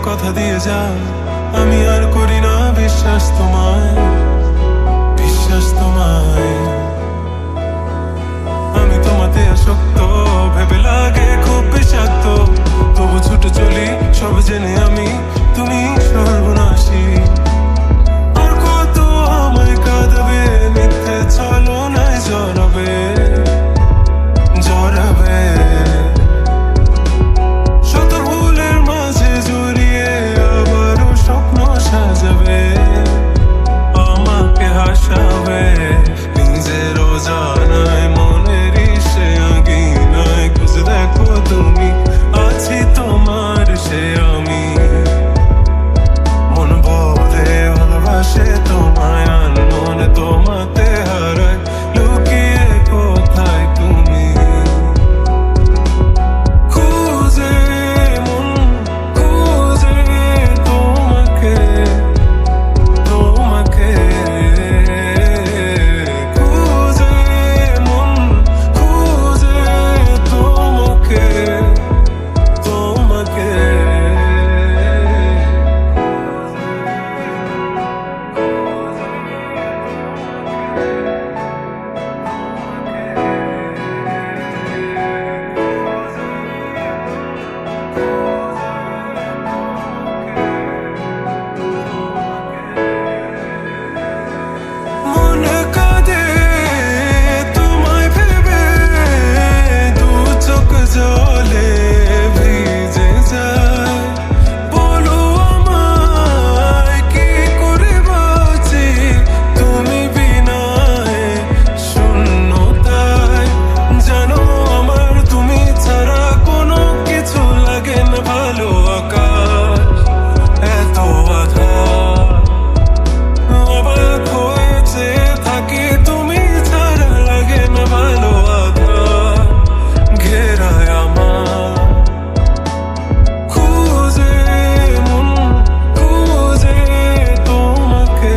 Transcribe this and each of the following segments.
কথা দিয়ে যাও, আমি আর করি না বিশ্বাস তোমায়, বিশ্বাস তোমায়। আমি তোমাতে আসক্ত, ভেবে লাগে খুব বিষাক্ত, তবু ছুটে চলি সব জেনে আমি তুমি সর্বনাশী। আর কত আমায় কাঁদাবে, মিথ্যে ছলনায় জড়াবে, জড়াবে। শত ভুলের মাঝে জড়িয়ে আবারও স্বপ্ন সাজাবে, আমাকে হাসাবে নিজের অজানায়, মনের ইসে আঙিনায়। খুঁজে দেখো তুমি, আছি তোমার সে আমি। মন বলে ভালোবাসে তোমায়, আনমনে তোমাতে হারায়, লুকিয়ে কোথায় তুমি? খুঁজে মন খুঁজে তোমাকে, তোমাকে। খুঁজে মন খুঁজে তোমাকে, তোমাকে। মনে কাঁদে তোমায় ভেবে, দু চোখ জলে ভিজে যায়। বলো আমায় কি করে বাঁচি তুমি বিনায়, শূন্যতায়। জানো আমার তুমি ছাড়া কোনো কিছু লাগে না ভালো। আকাশ এত আধার, অবাক হয়েছে থাকি তুমি ছাড়া, লাগে না ভালো। আধার ঘেরায় আমার, খুঁজে মন খুঁজে তোমাকে,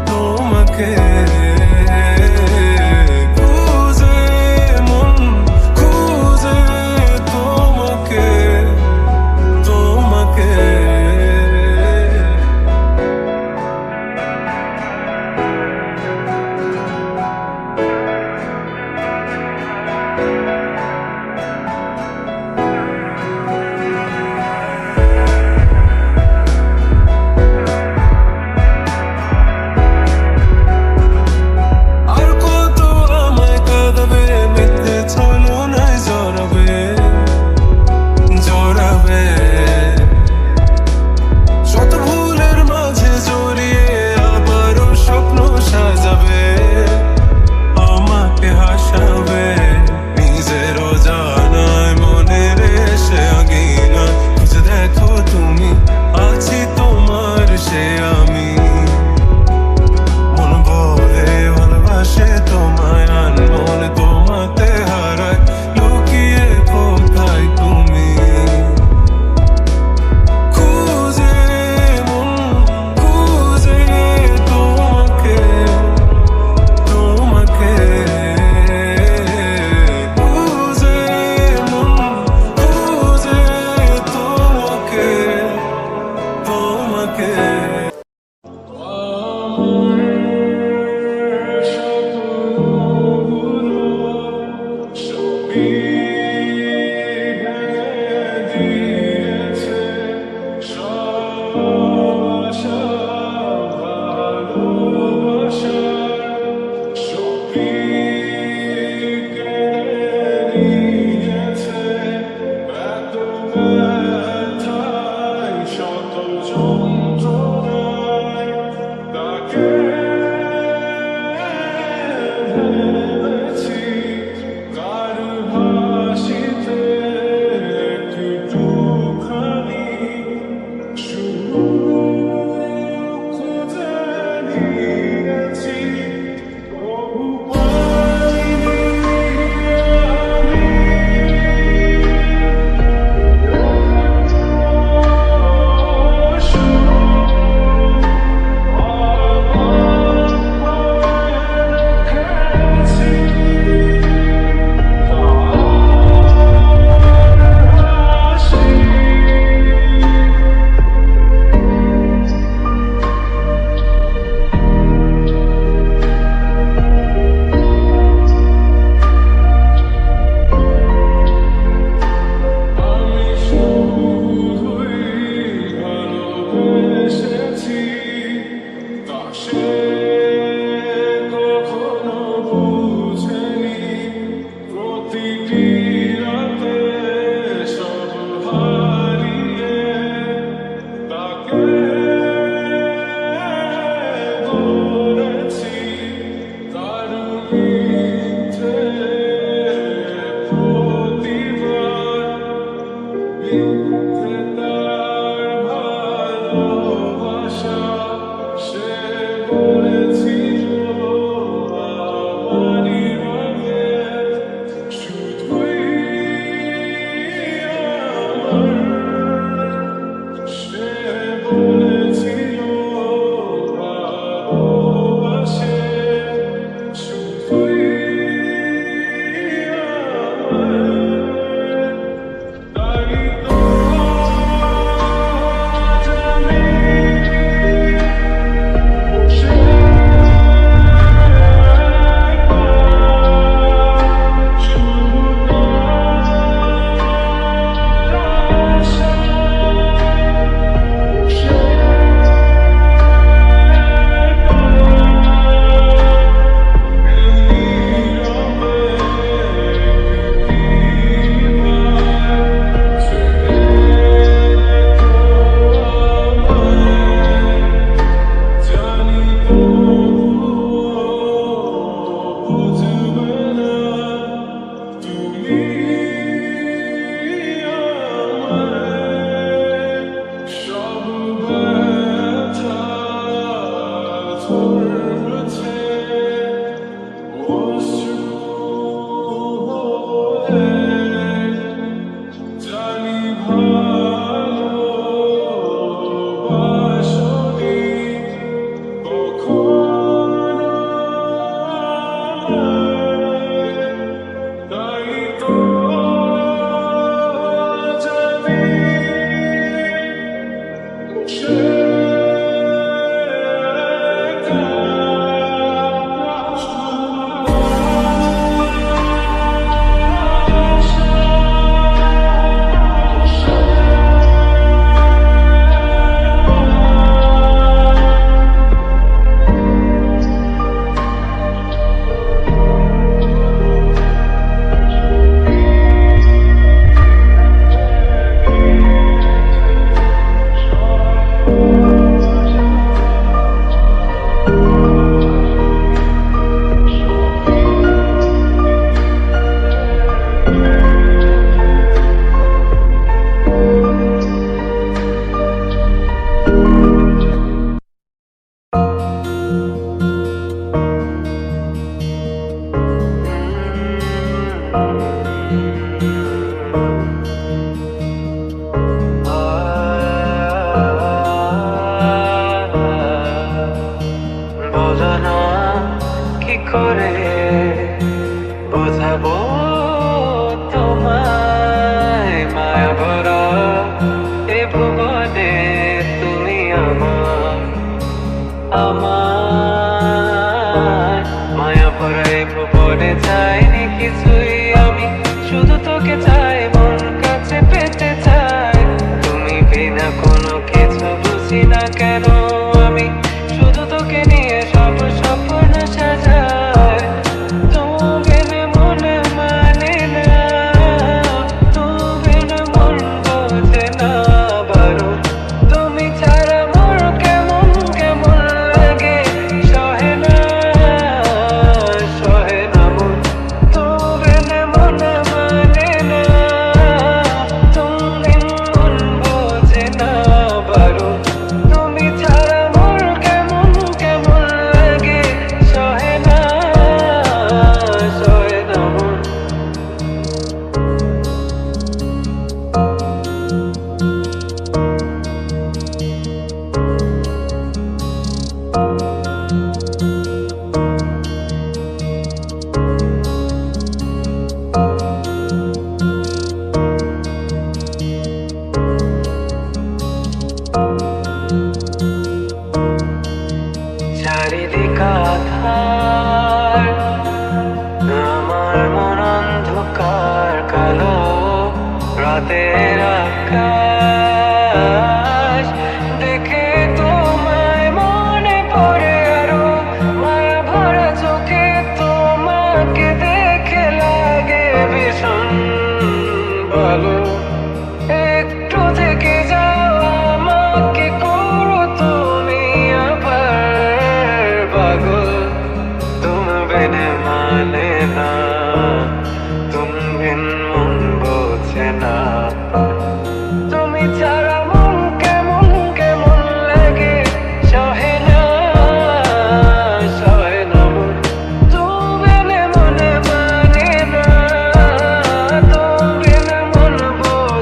তোমাকে। খুঁজে মন খুঁজে তোমাকে, তোমাকে। আর কত আমায় কাঁদাবে, মিথ্যে ছলনায় জড়াবে, জড়াবে। শত ভুলের মাঝে জড়িয়ে আবারও স্বপ্ন সাজাবে, আমাকে হাসাবে নিজের অজানায়, মনের এসে আঙিনা। খুঁজে দেখো তুমি, আছি তোমার সে আমি। মন বলে ভালোবাসে তোমায়, আনমনে তোমাতে হারায়, লুকিয়ে কোথায় তুমি? খুঁজে মন খুঁজে তোমাকে, তোমাকে। খুঁজে মন খুঁজে তোমাকে, তোমাকে। তাকে বোঝো না কি করে বোঝাবো তোমায়, মায়া ভরা এ ভুবনে তুমি আমার মায়া ভরা এ ভুবনে চাইনি কিছুই আমি, শুধু তোকে চাই, মন কাছে পেতে চাই। তুমি বিনা কোনো কিছু বুঝি না কেন আমি, শুধু তোকে নিয়ে সব স্বপ্ন সাজাই। তুমি বিনা মনে মানে না, তুমি বিনা মন বোঝে না বারো। তুমি ছাড়া মোর কেমন কেমন লাগে, সহে না মোর। তুমি বিনা মনে মানে না, তুমি মন বোঝে না বারো। তুমি ছাড়া মোর কেমন কেমন লাগে, সহে না মোর। চারিদিক আধার, আমার মন অন্ধকার কালো, রাতের আকাশ দেখে তোমায় মনে পড়ে আরো, মায়া ভরা চোখে তোমাকে দেখে লাগে ভীষণ ভালো। একটু থেকে যাও আমাকে করো তুমি আবার পাগল। তুমি বিনে মানে না, তুমি বিন মন বোঝে না। তুমি ছাড়া মন কেমন কেমন লাগে, সহে না মোর। তুমি বিনে মনে মানে না, তুমি বিনে মন বোঝে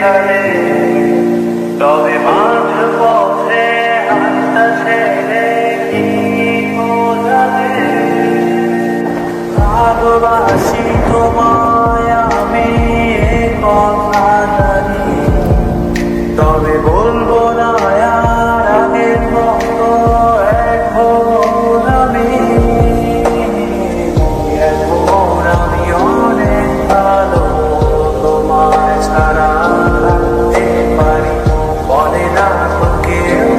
সেখানে, তবে মাঝ পথে হাতটা ছেড়ে কি বোঝাবে? ভালোবাসি তোমায় আমি, এ কথা জানি, তবে বলবো না আর আগের মতো এখন আমি। এখন আমি অনেক ভালো, তোমায় ছাড়া রাখতে পারি, বলে না তো কেউ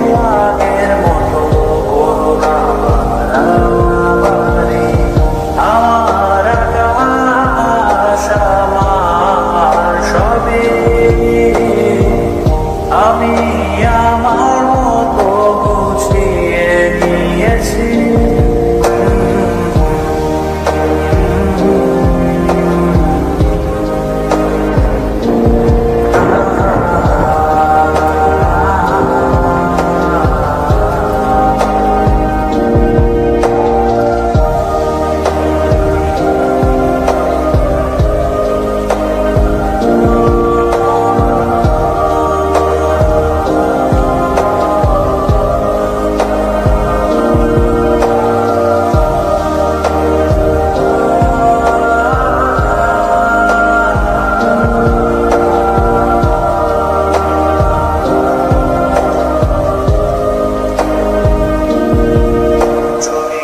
আগের মতো করোনা বাড়াবাড়ি। আমার আকাশ আমার সবই, আমি আমার মতো গুছিয়ে নিয়েছি।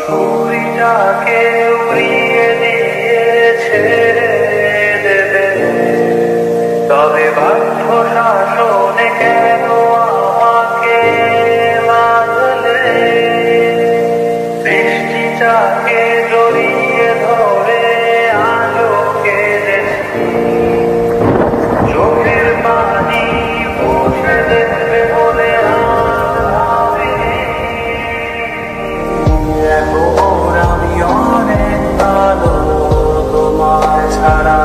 ঘুড়িটাকে উড়িয়ে দিয়ে ছেড়ে দেবে, তবে বাধ্য শাসনে কেন আমাকে বাঁধলে? বৃষ্টিটাকে জড়িয়ে ধরে আলো কেঁদেছি, চোখের পানি মুছে দেবে বলে আর ভাবিনি। এখন আমি অনেক ভালো, তোমায় ছাড়া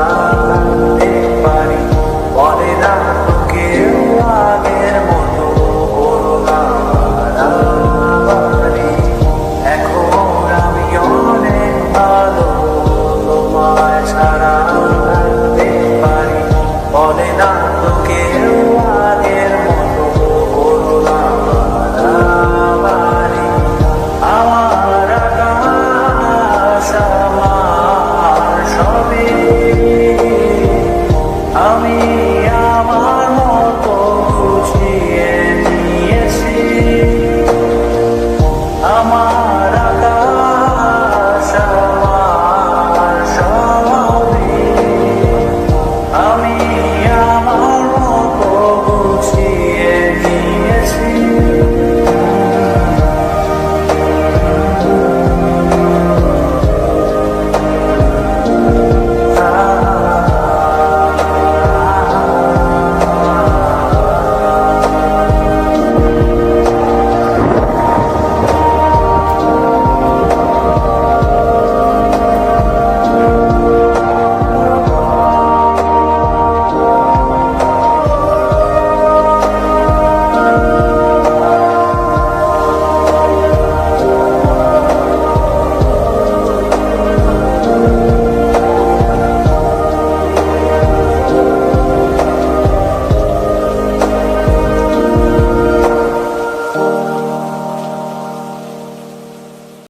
থাকতে পারি, বলে না তো কেউ আগের মতো করোনা বাড়াবাড়ি। এখন আমি অনেক ভালো, তোমায় ছাড়া থাকতে পারি, বলে না তো কেউ আগের মতো করোনা বাড়াবাড়ি। আমার আকাশ আমার সবই, আমি আমার